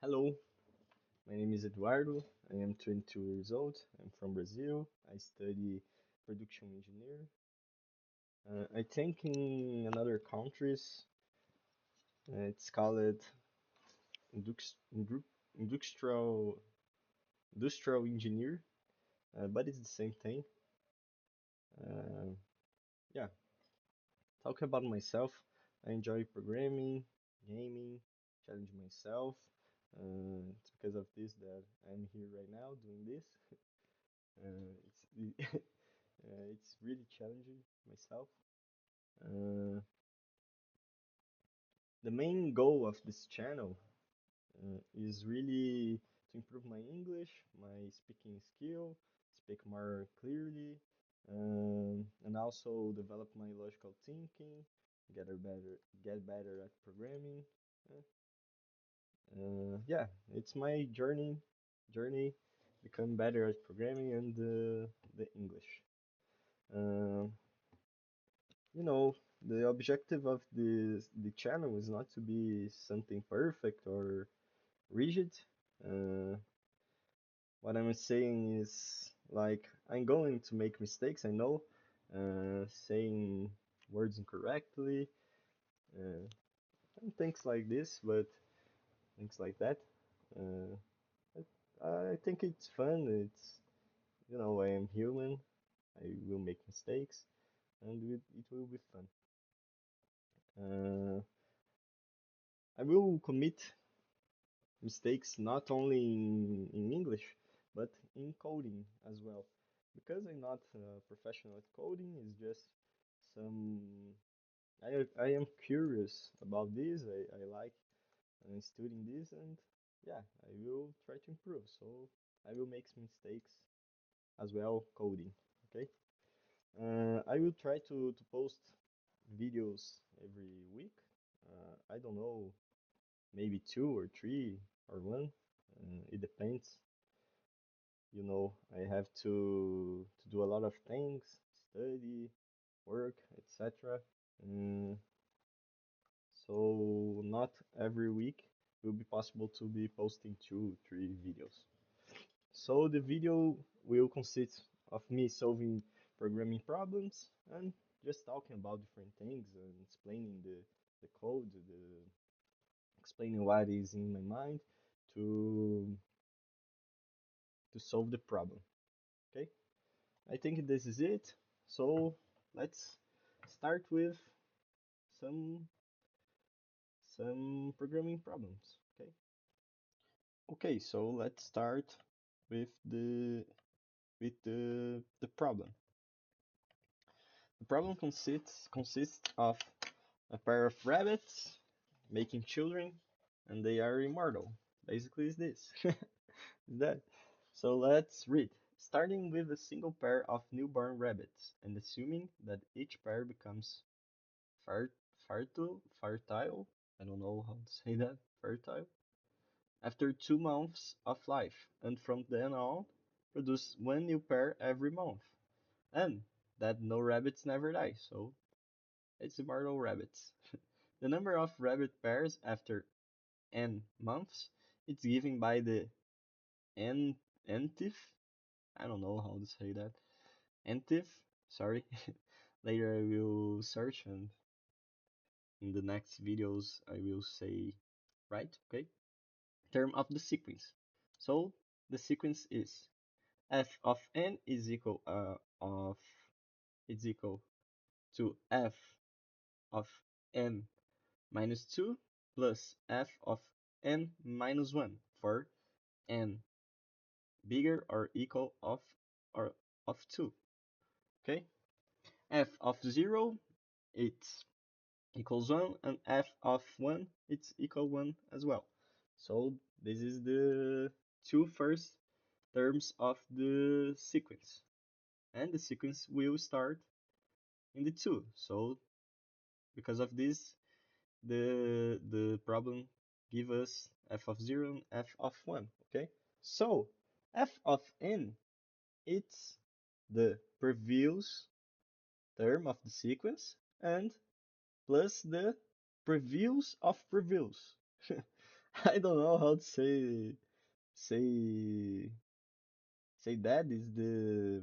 Hello, my name is Eduardo. I am 22 years old. I'm from Brazil. I study production engineer. I think in another countries it's called industrial industrial engineer, but it's the same thing. Uh, yeah, talking about myself, I enjoy programming, gaming, challenge myself. It's because of this that I'm here right now doing this. It's it's really challenging myself. Uh, the main goal of this channel is really to improve my English, my speaking skill, speak more clearly, and also develop my logical thinking, get better at programming. Uh, yeah, it's my journey, become better at programming and the English. Uh, you know, the objective of the channel is not to be something perfect or rigid. Uh, what I'm saying is like I'm going to make mistakes, I know, saying words incorrectly, uh, and things like this, but things like that. Uh, I think it's fun. I am human. I will make mistakes, and it will be fun. Uh, I will commit mistakes not only in English but in coding as well. Because I'm not a professional at coding, it's just some I am curious about this. I like studying this and yeah, I will try to improve. So I will make some mistakes as well coding. Okay. I will try to post videos every week. I don't know, maybe two or three or one. It depends. I have to do a lot of things, study, work, etc. Mm, so not every week will be possible to be posting two, three videos. So the video will consist of me solving programming problems and just talking about different things and explaining the code, explaining what is in my mind to to solve the problem. Okay? I think this is it. So let's start with some some programming problems. Okay. Okay. So let's start with the problem. The problem consists of a pair of rabbits making children, and they are immortal. Basically, is this. Is that? So let's read. Starting with a single pair of newborn rabbits, and assuming that each pair becomes fertile. I don't know how to say that. Fertile. After 2 months of life, and from then on, produce one new pair every month. And that no rabbits never die, so it's immortal rabbits. The number of rabbit pairs after n months is given by the nth. I don't know how to say that. Nth. Sorry. Later I will search and in the next videos I will say right. Okay. Term of the sequence. So the sequence is f of n is equal to f of n minus 2 plus f of n minus 1 for n bigger or equal or of 2. Okay? F of 0 it's equals 1 and f of 1 it's equal 1 as well. So this is the two first terms of the sequence. And the sequence will start in the 2. So because of this, the problem give us f of 0 and f of 1. Okay? So f of n it's the previous term of the sequence and plus the previews of previews. I don't know how to say say that is the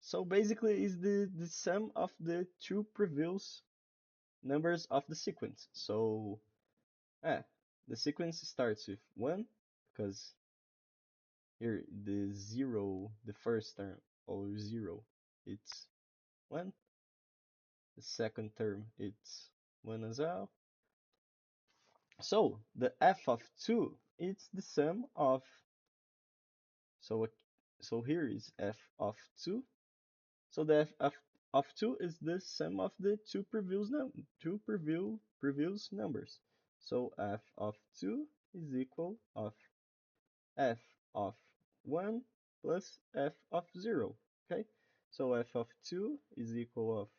so basically is the sum of the two previous numbers of the sequence. So the sequence starts with 1 because here the 0, the first term or 0, it's 1. The second term it's 1 as well. So the f of 2 it's the sum of so so here is f of 2. So the of 2 is the sum of the two previous numbers. So f of 2 is equal of f of 1 plus f of 0. Okay? So f of 2 is equal of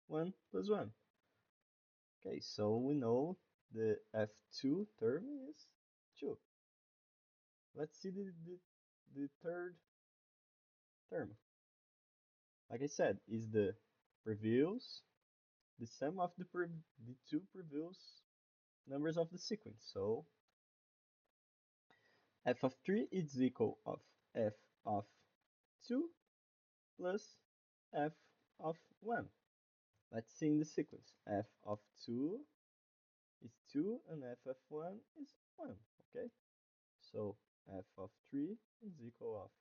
1 plus 1. Okay, so we know the f2 term is 2. Let's see the third term. Like I said, is the previous the sum of the two previous numbers of the sequence. So f of 3 is equal of f of 2 plus f of 1. Let's see in the sequence. F of 2 is 2 and f of 1 is 1. Okay? So f of 3 is equal of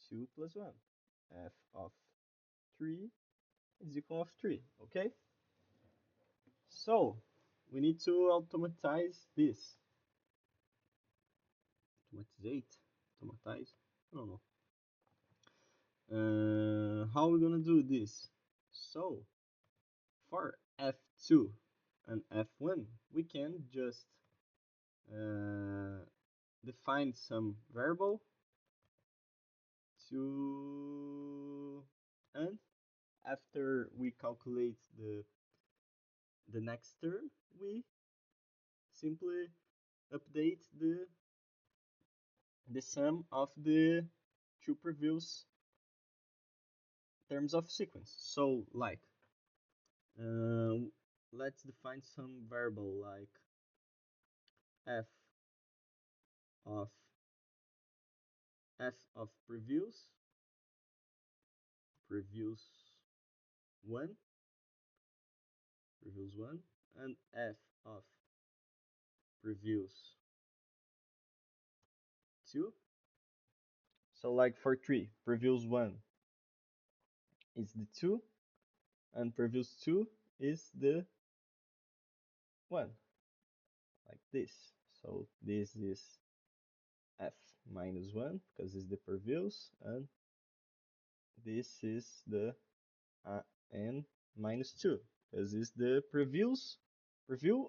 2 plus 1. F of 3 is equal of 3. Okay? So we need to automatize this. Automatize? I don't know. How are we gonna do this? So for f2 and f1, we can just define some variable to and after we calculate the next term, we simply update the sum of the two previous terms of sequence. So like let's define some variable like f of previous one previous one and f of previous two. So like for 3, previous one is the 2 and previous 2 is the 1, like this. So this is f minus 1 because it's the previous, and this is the n minus 2 because it's the preview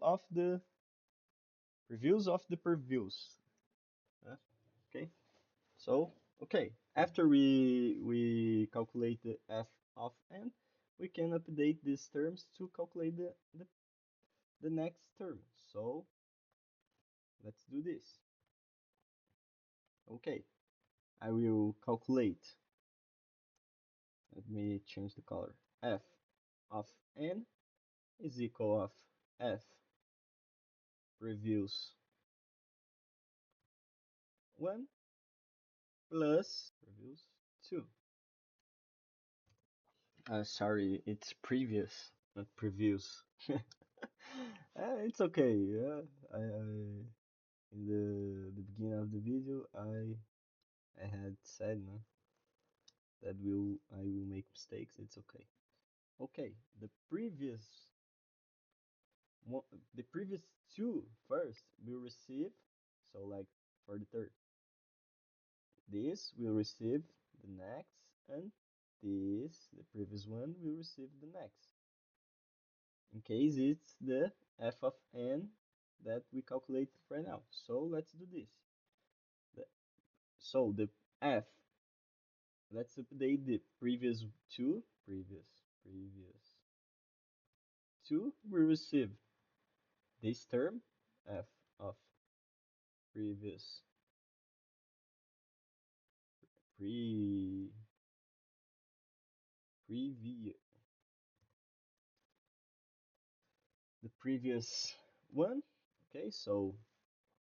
of the previews of the previews. Okay, so okay, after we calculate the f of n, we can update these terms to calculate the next term. So let's do this. Okay, I will calculate. Let me change the color. F of n is equal of f previous 1 plus previous 2. Sorry, it's previous, not previous. It's okay. In the beginning of the video, I had said no, that I will make mistakes. It's okay. Okay, the previous two first will receive. So like for the third, this will receive the next, and this, the previous one, will receive the next. In case it's the f of n that we calculate right now. So let's do this. So the f, let's update the previous two. Previous two will receive this term, f of previous pre previous the previous one, Okay, so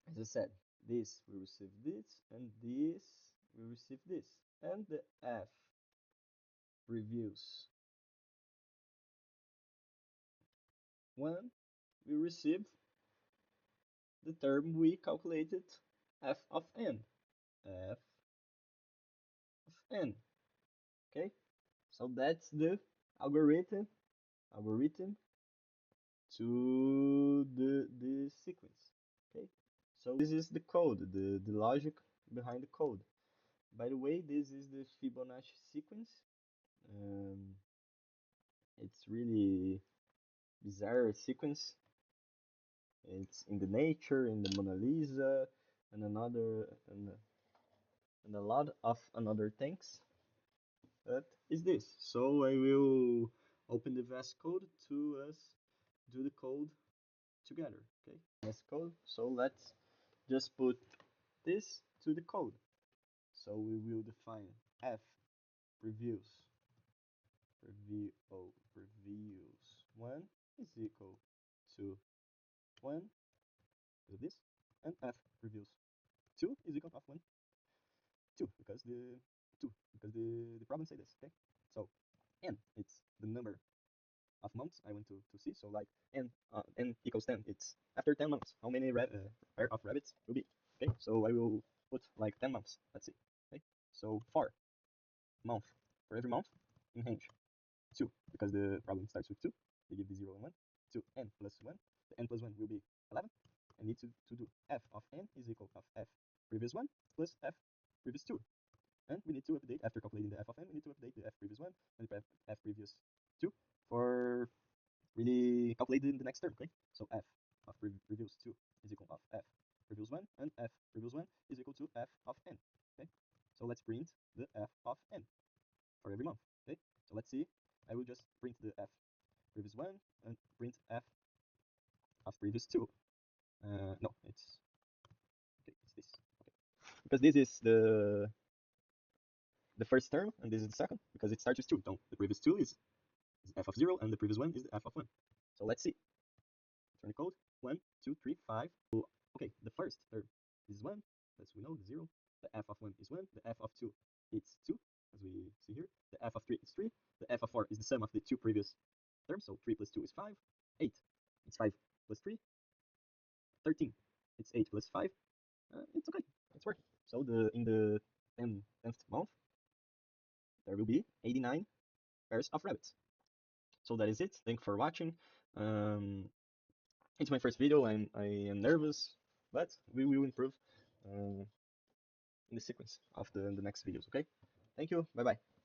as I said, this will receive this, and this will receive this. And the F previews 1 will receive the term we calculated, f of n. F of n. Okay, so that's the algorithm to the sequence. Okay, so this is the code, the logic behind the code. By the way, this is the Fibonacci sequence. Um, it's really bizarre sequence. It's in the nature, in the Mona Lisa, and and a lot of another things. That is this. So I will open the VS Code to us do the code together. Okay, VS Code. So let's just put this to the code. So we will define f previews previews 1 is equal to 1 is this, and f previews 2 is equal to f1 2 because the problem say this. Okay, so n it's the number of months I want to see. So like n equals 10. It's after 10 months. How many pair of rabbits will be? Okay, so I will put like 10 months. Let's see. Okay, so for month, for every month in range 2, because the problem starts with 2. They give the 0 and 1. 2 n plus 1. The n plus 1 will be 11. I need to do f of n is equal of f previous 1 plus f previous 2. And we need to update, after calculating the f of n, we need to update the f previous 1 and the f previous 2 for really calculating the next term. Okay, so f of previous 2 is equal of f previous 1, and f previous 1 is equal to f of n. Okay, so let's print the f of n for every month. Okay, so let's see. I will just print the f previous 1 and print f of previous 2. No, it's okay. It's this. Okay, because this is the first term and this is the second, because it starts with 2. So the previous 2 is f of 0 and the previous 1 is the f of 1. So let's see. Turn the code. 1, 2, 3, 5. So, okay, the first term is 1, as we know, the 0. The f of 1 is 1. The f of 2 it's 2, as we see here. The f of 3 is 3. The f of 4 is the sum of the two previous terms. So 3 plus 2 is 5. 8. It's 5 plus 3. 13. It's 8 plus 5. It's okay. It's working. So in the 10th month, there will be 89 pairs of rabbits. So that is it. Thank you for watching. Um, it's my first video. I am nervous, but we will improve in the sequence of the next videos. Okay. Thank you. Bye bye.